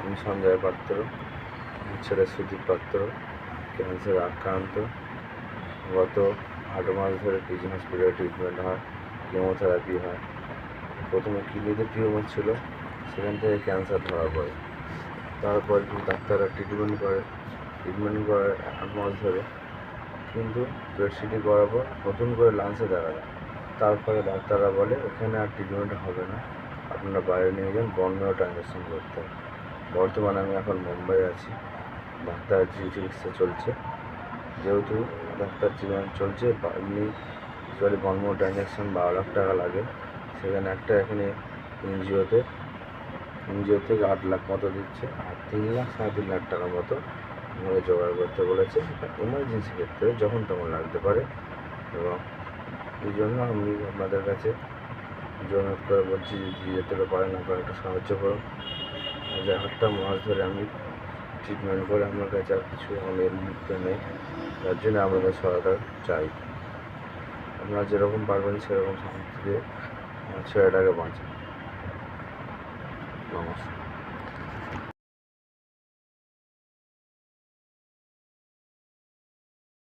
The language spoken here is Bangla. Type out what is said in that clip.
আমি সঞ্জয় পাত্র, আমার ছেলে সুদীপ পাত্র ক্যান্সারে আক্রান্ত। গত 8 মাস ধরে পিজি হসপিটালে ট্রিটমেন্ট হয়, কেমোথেরাপি হয়। প্রথমে কিডনিতে টিউমার ছিল, সেখান থেকে ক্যান্সার ধরা পড়ে। তারপর ডাক্তাররা ট্রিটমেন্ট করে 8 মাস ধরে, কিন্তু পেট সিটি করার পর নতুন করে লাংসে দেখা যায়। তারপরে ডাক্তাররা বলে এখানে আর ট্রিটমেন্ট হবে না, আপনারা বাইরে নিয়ে যান, বর্মেও ট্রানজ্যাকশন করতে হবে। বর্তমানে আমি এখন মুম্বাই আছি, ডাক্তার চিকিৎসা চলছে। যেহেতু ডাক্তার ট্রিটমেন্ট চলছে, এমনি বর্মেও ট্রানজ্যাকশন 12 লাখ টাকা লাগে। সেখানে একটা এখানে এনজিও থেকে 8 লাখ মতো দিচ্ছে, আর 3 লাখ 3.5 লাখ টাকার মতো আমাকে জোগাড় করতে বলেছে এমার্জেন্সি ক্ষেত্রে, যখন তখন লাগতে পারে। এবং এই জন্য আমি আপনাদের কাছে জোর করে বলছি, যদি যেতে পারেন আপনারা একটু সাহায্য করুন। যে 8টা মাস ধরে আমি ট্রিটমেন্ট করে আমার কাছে আর কিছু আমি মুক্তি নেই, তার জন্য আমাদের সহায়তা চাই। আপনারা যেরকম পারবেন সেরকম সাহায্য দিয়ে আমার ছেলেটাকে বাঁচান। নমস্কার।